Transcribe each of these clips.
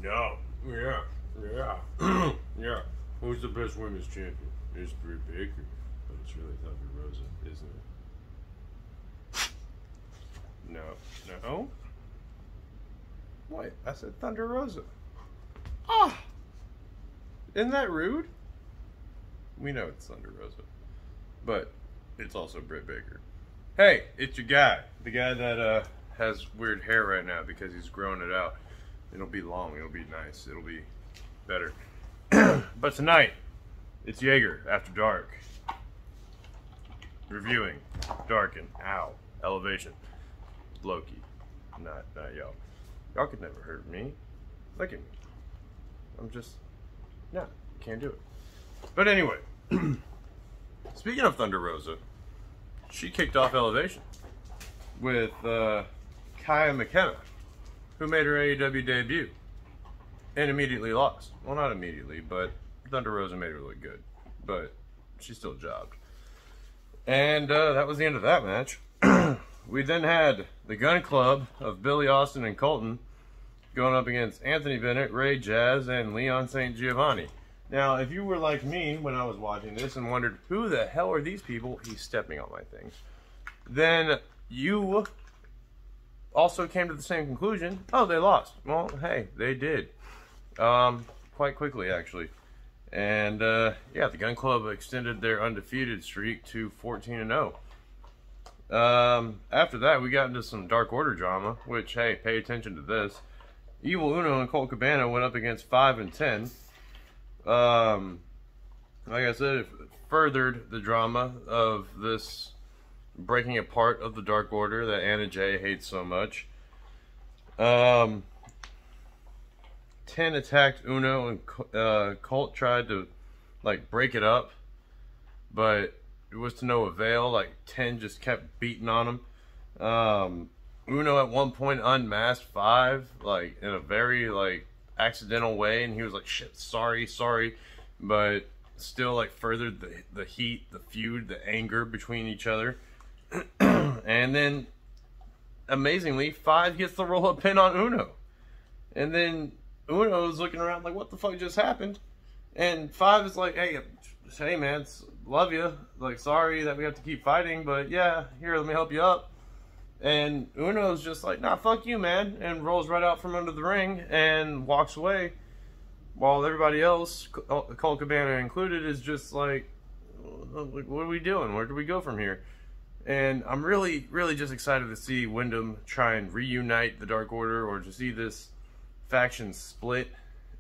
No. Yeah. Yeah. Who's the best women's champion? It's Britt Baker. But it's really Thunder Rosa, isn't it? No. No? Wait, I said Thunder Rosa. Ah! Isn't that rude? We know it's Thunder Rosa. But it's also Britt Baker. Hey, it's your guy. The guy that has weird hair right now because he's growing it out. It'll be long. It'll be nice. It'll be better. But tonight, it's Yeager After Dark. Reviewing Dark Elevation. Loki. Not y'all. Y'all could never hurt me. Look at me. I'm just... No, can't do it. But anyway. Speaking of Thunder Rosa, she kicked off Elevation with Kaya McKenna, who made her AEW debut and immediately lost. Well, not immediately, but Thunder Rosa made her look good, but she still jobbed. And that was the end of that match. We then had the Gun Club of Billy Austin and Colton going up against Anthony Bennett, Ray Jazz, and Leon St. Giovanni. Now, if you were like me when I was watching this and wondered, who the hell are these people? He's stepping on my things. Then you also came to the same conclusion. Oh, they lost. Well, hey, they did. Quite quickly, actually. And, yeah, the Gun Club extended their undefeated streak to 14-0. After that, we got into some Dark Order drama, which, hey, pay attention to this. Evil Uno and Colt Cabana went up against 5 and 10. Like I said, it furthered the drama of this breaking apart of the Dark Order that Anna Jay hates so much. 10 attacked Uno, and Colt tried to, like, break it up, but it was to no avail. Like, 10 just kept beating on him. Uno at one point unmasked 5, like, in a very, like, accidental way, and he was like, shit, sorry, but still, like, furthered the heat, the feud, the anger between each other. And then, amazingly, 5 gets the roll-up pin on Uno. And then Uno's looking around like, what the fuck just happened? And 5 is like, hey man, love you. Like, sorry that we have to keep fighting, but yeah, here, let me help you up. And Uno's just like, nah, fuck you, man, and rolls right out from under the ring and walks away, while everybody else, Colt Cabana included, is just like, what are we doing? Where do we go from here? And I'm really, really just excited to see Wyndham try and reunite the Dark Order, or to see this faction split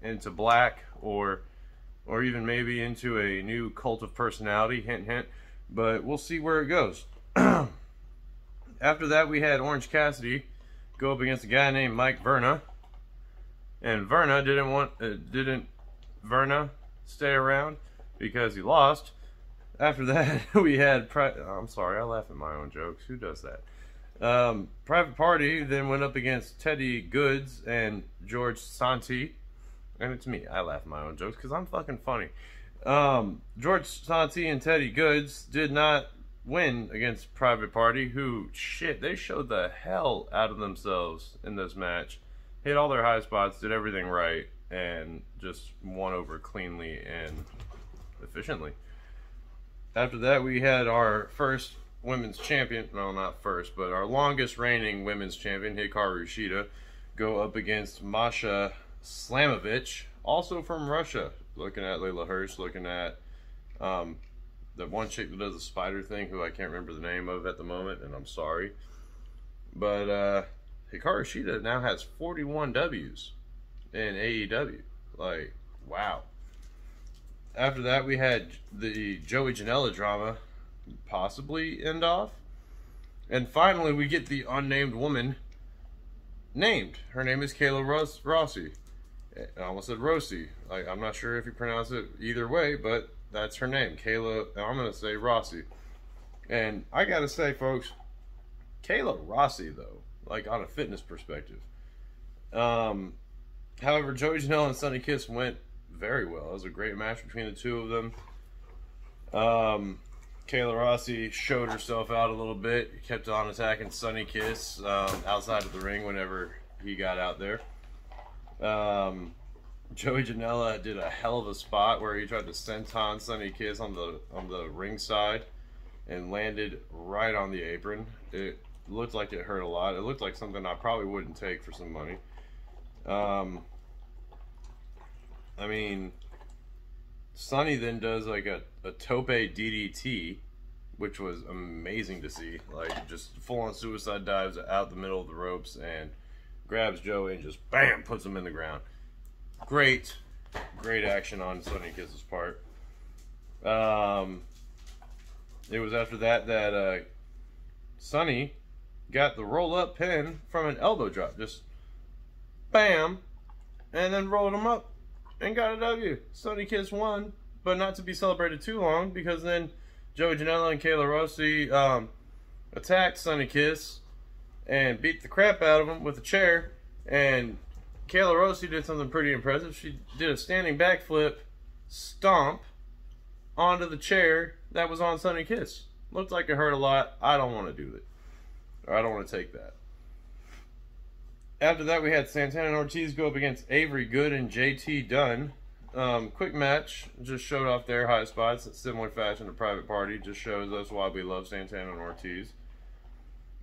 into black, or even maybe into a new cult of personality, hint, hint, but we'll see where it goes. After that, we had Orange Cassidy go up against a guy named Mike Verna, and Verna didn't stay around because he lost. After that, we had I'm sorry, I laugh at my own jokes. Who does that? Private Party then went up against Teddy Goods and George Santi, and it's me. I laugh at my own jokes because I'm fucking funny. George Santi and Teddy Goods did not win against Private Party, who, shit, they showed the hell out of themselves in this match. Hit all their high spots, did everything right, and just won over cleanly and efficiently. After that, we had our first women's champion, well, not first, but our longest reigning women's champion, Hikaru Shida, go up against Masha Slamovich, also from Russia. Looking at Layla Hirsch, looking at the one chick that does the spider thing, who I can't remember the name of at the moment, and I'm sorry. But Hikaru Shida now has 41 W's in AEW. Like, wow. After that, we had the Joey Janela drama possibly end off. And finally, we get the unnamed woman named. Her name is Kayla Rossi. I almost said Rossi. Like, I'm not sure if you pronounce it either way, but that's her name. Kayla, I'm going to say Rossi. And I got to say, folks, Kayla Rossi, though, like, on a fitness perspective. However, Joey Janela and Sunny Kiss went very well. It was a great match between the two of them. Kayla Rossi showed herself out a little bit, kept on attacking Sunny Kiss outside of the ring whenever he got out there. Joey Janela did a hell of a spot where he tried to senton Sonny Kiss on the ring side and landed right on the apron. It looked like it hurt a lot. It looked like something I probably wouldn't take for some money. I mean, Sonny then does like a tope DDT, which was amazing to see. Like, just full-on suicide dives out the middle of the ropes and grabs Joey and just bam, puts him in the ground. Great action on Sonny Kiss's part. It was after that Sonny got the roll-up pin from an elbow drop. Just bam, and then rolled him up and got a W. Sonny Kiss won, but not to be celebrated too long, because then Joey Janela and Kayla Rossi attacked Sonny Kiss and beat the crap out of him with a chair. And Kayla Rossi did something pretty impressive. She did a standing backflip stomp onto the chair that was on Sonny Kiss. Looked like it hurt a lot. I don't want to do it. Or I don't want to take that. After that, we had Santana and Ortiz go up against Avery Good and JT Dunn. Quick match. Just showed off their high spots. Similar fashion to Private Party. Just shows us why we love Santana and Ortiz.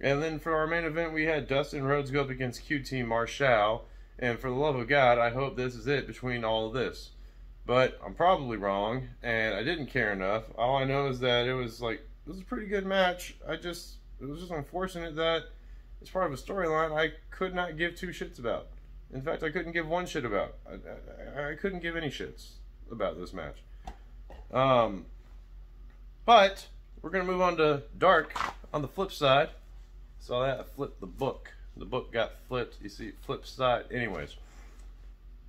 And then for our main event, we had Dustin Rhodes go up against QT Marshall. And for the love of God, I hope this is it between all of this. But I'm probably wrong, and I didn't care enough. All I know is that it was a pretty good match. It was just unfortunate that it's part of a storyline I could not give two shits about. In fact, I couldn't give one shit about. I couldn't give any shits about this match. But we're going to move on to Dark on the flip side. Saw that? I flipped the book. The book got flipped. You see, flip side. Anyways.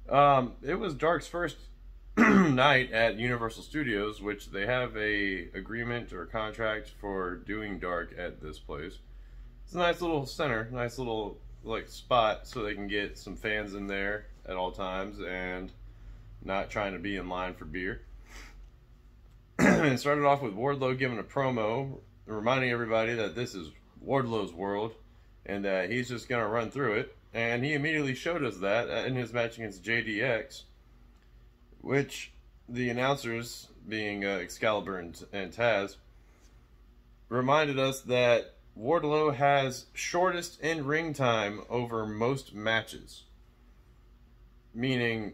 It was Dark's first night at Universal Studios, which they have a agreement or contract for doing Dark at this place. It's a nice little center, nice little spot, so they can get some fans in there at all times and not trying to be in line for beer. It started off with Wardlow giving a promo, reminding everybody that this is Wardlow's world and that he's just gonna run through it. And he immediately showed us that in his match against JDX, which the announcers, being Excalibur and Taz, reminded us that Wardlow has shortest in-ring time over most matches. Meaning,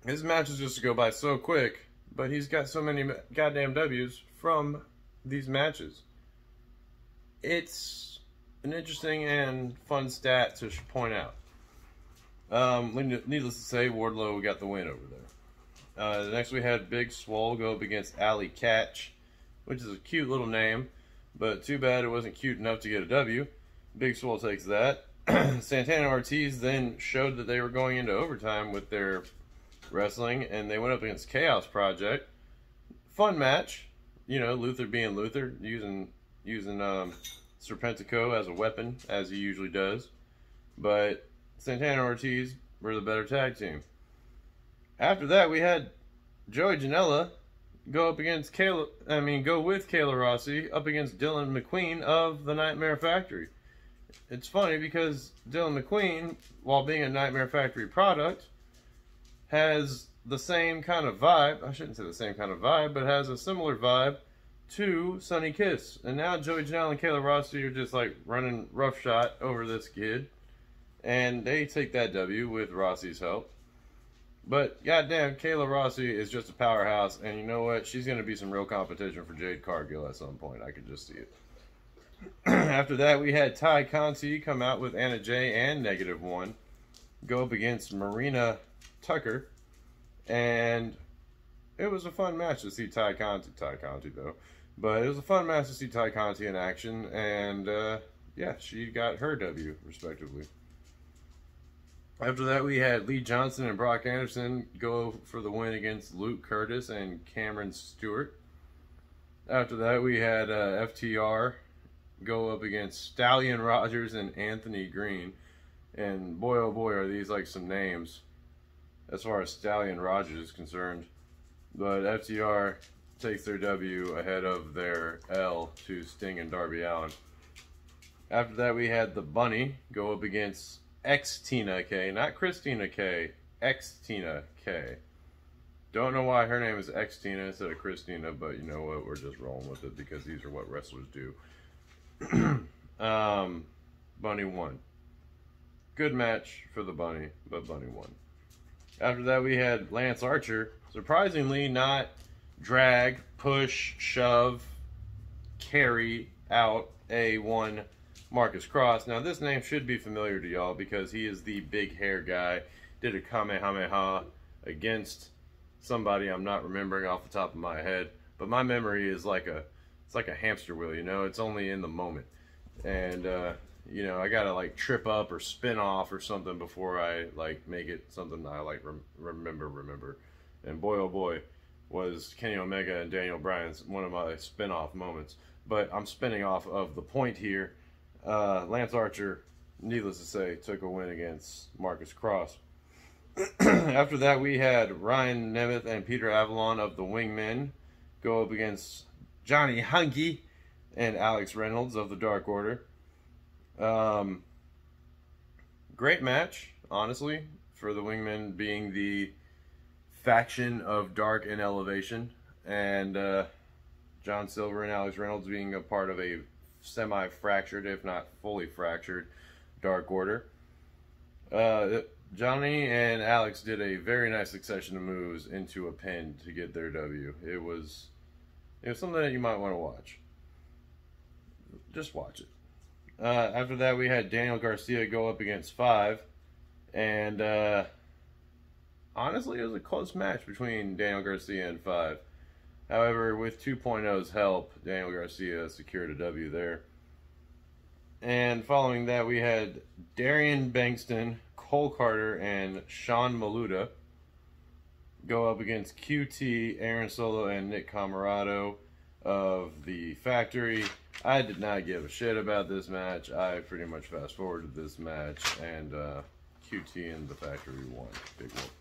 his matches just go by so quick, but he's got so many goddamn W's from these matches. It's an interesting and fun stat to point out. Needless to say, Wardlow got the win over there. Next we had Big Swole go up against Alley Catch, which is a cute little name, but too bad it wasn't cute enough to get a W. Big Swole takes that. Santana and Ortiz then showed that they were going into overtime with their wrestling, and they went up against Chaos Project. Fun match. You know, Luther being Luther, using Serpentico as a weapon, as he usually does. But Santana and Ortiz were the better tag team. After that, we had Joey Janela go with Kayla Rossi up against Dylan McQueen of the Nightmare Factory. It's funny because Dylan McQueen, while being a Nightmare Factory product, has the same kind of vibe. I shouldn't say the same kind of vibe, but has a similar vibe to Sonny Kiss. And now Joey Janela and Kayla Rossi are just running roughshod over this kid. And they take that W with Rossi's help. But goddamn, Kayla Rossi is just a powerhouse, and you know what? She's going to be some real competition for Jade Cargill at some point. I could just see it. After that, we had Ty Conti come out with Anna Jay and -1 go up against Marina Tucker, and it was a fun match to see Ty Conti though. But it was a fun match to see Ty Conti in action, and yeah, she got her W respectively. After that, we had Lee Johnson and Brock Anderson go for the win against Luke Curtis and Cameron Stewart. After that, we had FTR go up against Stallion Rogers and Anthony Green. And boy, oh boy, are these some names as far as Stallion Rogers is concerned. But FTR takes their W ahead of their L to Sting and Darby Allin. After that, we had the Bunny go up against X Tina K, not Christina K, X Tina K. Don't know why her name is X Tina instead of Christina, but you know what? We're just rolling with it because these are what wrestlers do. Bunny won. Good match for the Bunny, but Bunny won. After that, we had Lance Archer. Surprisingly, not drag, push, shove, carry out A1 Marcus Cross. Now, this name should be familiar to y'all because he is the big hair guy. Did a Kamehameha against somebody I'm not remembering off the top of my head. But my memory is like a hamster wheel, you know? It's only in the moment. And, you know, I gotta like trip up or spin off or something before I like make it something I like remember. And boy, oh boy, was Kenny Omega and Daniel Bryan's one of my spin-off moments. But I'm spinning off of the point here. Lance Archer, needless to say, took a win against Marcus Cross. After that, we had Ryan Nemeth and Peter Avalon of the Wingmen go up against Johnny Hunky and Alex Reynolds of the Dark Order. Great match, honestly, for the Wingmen being the faction of Dark and Elevation, and John Silver and Alex Reynolds being a part of a semi-fractured, if not fully fractured, Dark Order. Johnny and Alex did a very nice succession of moves into a pin to get their W. It was something that you might want to watch. Just watch it. After that, we had Daniel Garcia go up against Five, and honestly, it was a close match between Daniel Garcia and Five. However, with 2.0's help, Daniel Garcia secured a W there. And following that, we had Darian Bankston, Cole Carter, and Sean Maluda go up against QT, Aaron Solo, and Nick Camarado of the Factory. I did not give a shit about this match. I pretty much fast-forwarded this match, and QT and the Factory won. Big whoop.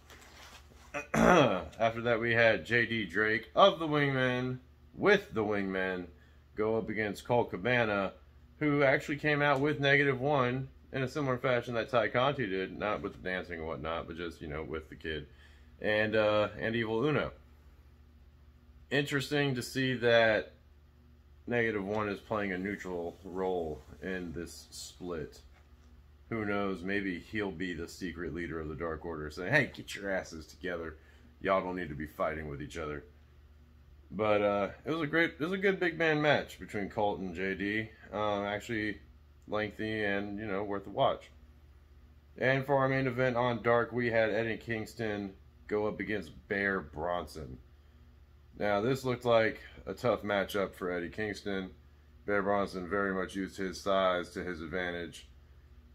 After that, we had JD Drake of the Wingmen with the Wingmen go up against Colt Cabana, who actually came out with -1 in a similar fashion that Ty Conti did, not with the dancing and whatnot, but just, you know, with the kid, and Evil Uno. Interesting to see that -1 is playing a neutral role in this split. Who knows, maybe he'll be the secret leader of the Dark Order, saying, hey, get your asses together. Y'all don't need to be fighting with each other. But it was a good big man match between Colt and JD. Actually lengthy and, you know, worth a watch. And for our main event on Dark, we had Eddie Kingston go up against Bear Bronson. Now, this looked like a tough matchup for Eddie Kingston. Bear Bronson very much used his size to his advantage.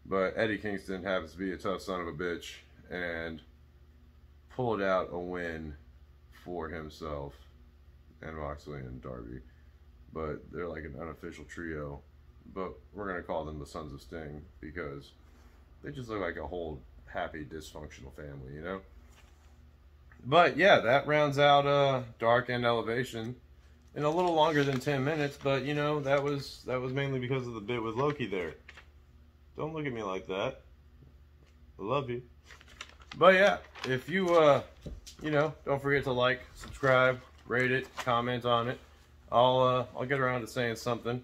But Eddie Kingston happens to be a tough son of a bitch and pulled out a win for himself and Moxley and Darby. But they're like an unofficial trio. But we're going to call them the Sons of Sting because they just look like a whole happy, dysfunctional family, you know? But yeah, that rounds out Dark and Elevation in a little longer than 10 minutes. But, you know, that was mainly because of the bit with Loki there. Don't look at me like that. I love you. But yeah, if you, you know, don't forget to like, subscribe, rate it, comment on it. I'll get around to saying something,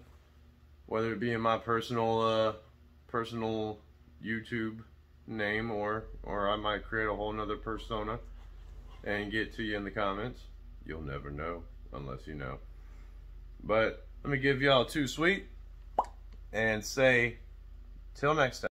whether it be in my personal YouTube name or I might create a whole nother persona and get to you in the comments. You'll never know unless you know. But let me give y'all 2 sweet and say till next time.